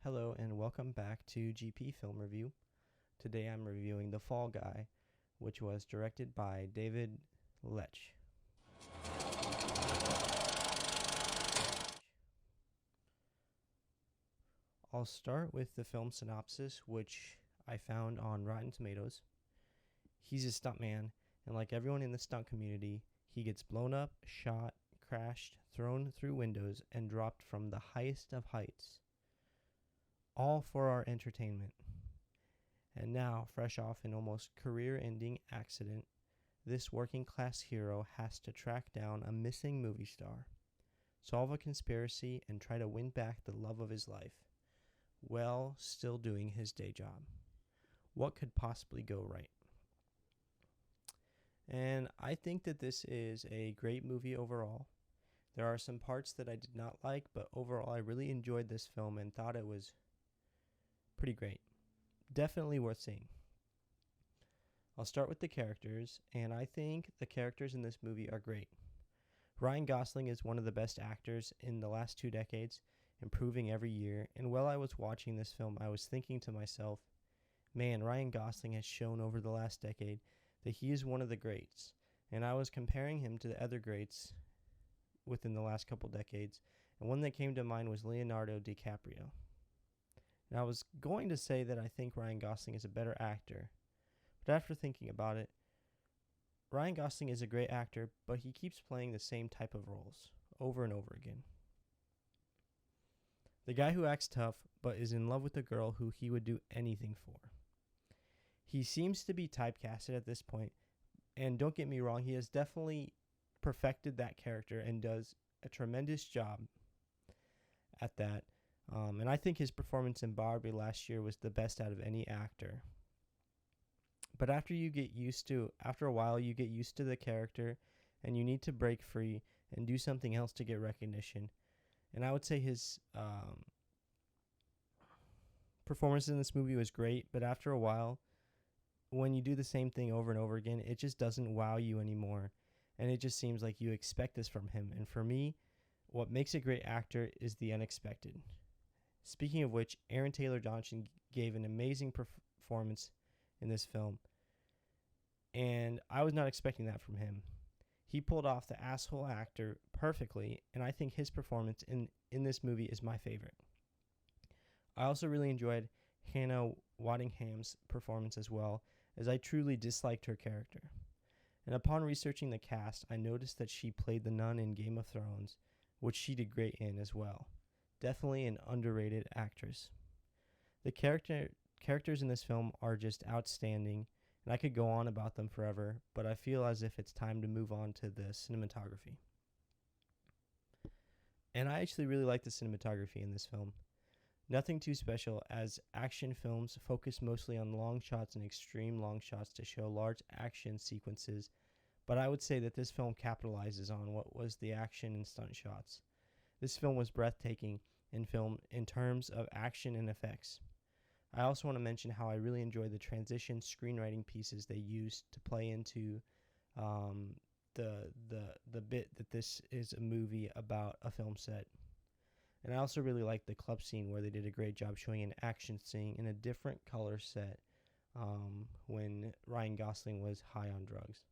Hello and welcome back to GP Film Review. Today I'm reviewing The Fall Guy, which was directed by David Lech. I'll start with the film synopsis, which I found on Rotten Tomatoes. He's a stuntman, and like everyone in the stunt community, he gets blown up, shot, crashed, thrown through windows, and dropped from the highest of heights. All for our entertainment. And now, fresh off an almost career-ending accident, this working-class hero has to track down a missing movie star, solve a conspiracy, and try to win back the love of his life, while still doing his day job. What could possibly go right? And I think that this is a great movie overall. There are some parts that I did not like, but overall I really enjoyed this film and thought it was pretty great. Definitely worth seeing. I'll start with the characters, and I think the characters in this movie are great. Ryan Gosling is one of the best actors in the last 2 decades, improving every year, and while I was watching this film, I was thinking to myself, man, Ryan Gosling has shown over the last decade that he is one of the greats, and I was comparing him to the other greats within the last couple decades, and one that came to mind was Leonardo DiCaprio. And I was going to say that I think Ryan Gosling is a better actor, but after thinking about it, Ryan Gosling is a great actor, but he keeps playing the same type of roles over and over again. The guy who acts tough, but is in love with a girl who he would do anything for. He seems to be typecasted at this point, and don't get me wrong, he has definitely perfected that character and does a tremendous job at that. And I think his performance in Barbie last year was the best out of any actor. But after a while, you get used to the character, and you need to break free and do something else to get recognition. And I would say his performance in this movie was great, but after a while, when you do the same thing over and over again, it just doesn't wow you anymore. And it just seems like you expect this from him. And for me, what makes a great actor is the unexpected. Speaking of which, Aaron Taylor Johnson gave an amazing performance in this film, and I was not expecting that from him. He pulled off the asshole actor perfectly, and I think his performance in this movie is my favorite. I also really enjoyed Hannah Waddingham's performance as well, as I truly disliked her character. And upon researching the cast, I noticed that she played the nun in Game of Thrones, which she did great in as well. Definitely an underrated actress. The characters in this film are just outstanding, and I could go on about them forever, but I feel as if it's time to move on to the cinematography. And I actually really like the cinematography in this film. Nothing too special, as action films focus mostly on long shots and extreme long shots to show large action sequences, but I would say that this film capitalizes on what was the action and stunt shots. This film was breathtaking in film in terms of action and effects. I also want to mention how I really enjoy the transition screenwriting pieces they used to play into the bit that this is a movie about a film set. And I also really like the club scene where they did a great job showing an action scene in a different color set when Ryan Gosling was high on drugs.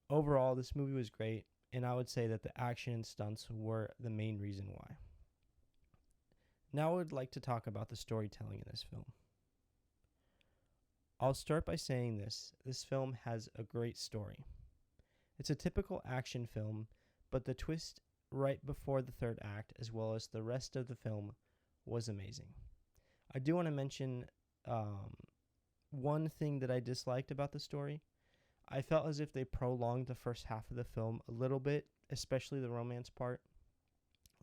Overall, this movie was great, and I would say that the action and stunts were the main reason why. Now I would like to talk about the storytelling in this film. I'll start by saying this film has a great story. It's a typical action film, but the twist right before the third act, as well as the rest of the film, was amazing. I do want to mention one thing that I disliked about the story. I felt as if they prolonged the first half of the film a little bit, especially the romance part.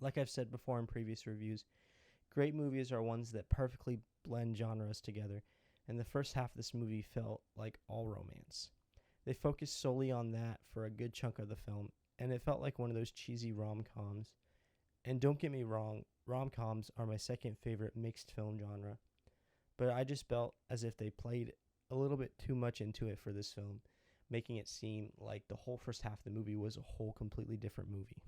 Like I've said before in previous reviews, great movies are ones that perfectly blend genres together, and the first half of this movie felt like all romance. They focused solely on that for a good chunk of the film, and it felt like one of those cheesy rom-coms. And don't get me wrong, rom-coms are my second favorite mixed film genre, but I just felt as if they played a little bit too much into it for this film, making it seem like the whole first half of the movie was a whole completely different movie.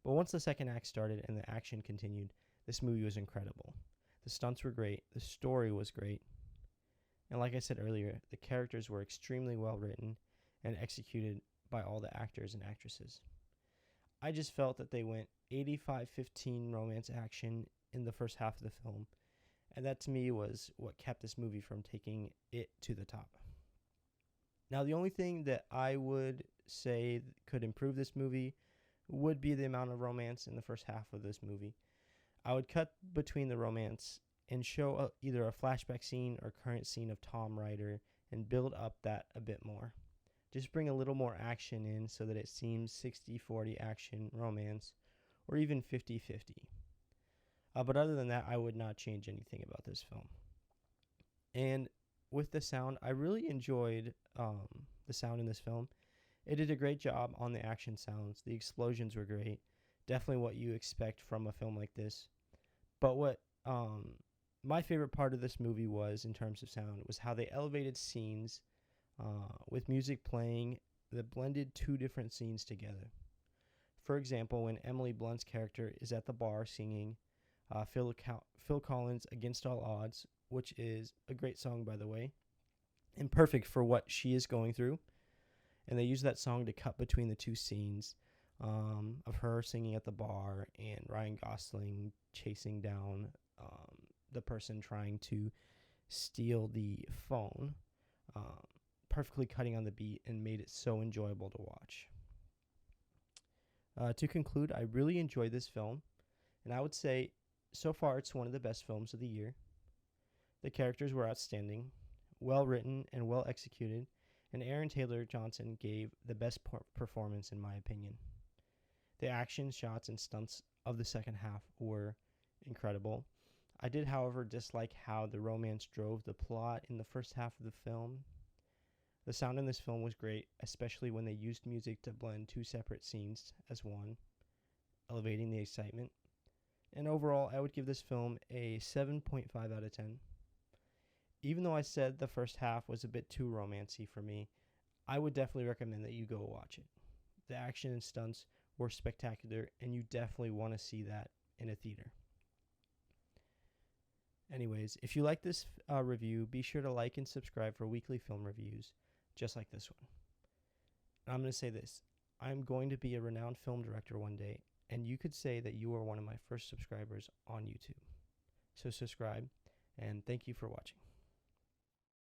But once the second act started and the action continued, this movie was incredible. The stunts were great, the story was great, and like I said earlier, the characters were extremely well written and executed by all the actors and actresses. I just felt that they went 85-15 romance action in the first half of the film, and that to me was what kept this movie from taking it to the top. Now, the only thing that I would say could improve this movie would be the amount of romance in the first half of this movie. I would cut between the romance and show either a flashback scene or current scene of Tom Ryder and build up that a bit more. Just bring a little more action in so that it seems 60-40 action romance or even 50-50. But other than that, I would not change anything about this film. And with the sound, I really enjoyed the sound in this film. It did a great job on the action sounds. The explosions were great. Definitely what you expect from a film like this. But what my favorite part of this movie was, in terms of sound, was how they elevated scenes with music playing that blended two different scenes together. For example, when Emily Blunt's character is at the bar singing Phil Collins' Against All Odds, which is a great song, by the way, and perfect for what she is going through. And they use that song to cut between the two scenes of her singing at the bar and Ryan Gosling chasing down the person trying to steal the phone, perfectly cutting on the beat and made it so enjoyable to watch. To conclude, I really enjoyed this film, and I would say so far it's one of the best films of the year. The characters were outstanding, well written, and well executed, and Aaron Taylor Johnson gave the best performance in my opinion. The action, shots, and stunts of the second half were incredible. I did, however, dislike how the romance drove the plot in the first half of the film. The sound in this film was great, especially when they used music to blend two separate scenes as one, elevating the excitement. And overall, I would give this film a 7.5 out of 10. Even though I said the first half was a bit too romancy for me, I would definitely recommend that you go watch it. The action and stunts were spectacular, and you definitely want to see that in a theater. Anyways, if you like this review, be sure to like and subscribe for weekly film reviews, just like this one. And I'm going to say this. I'm going to be a renowned film director one day, and you could say that you are one of my first subscribers on YouTube. So subscribe, and thank you for watching.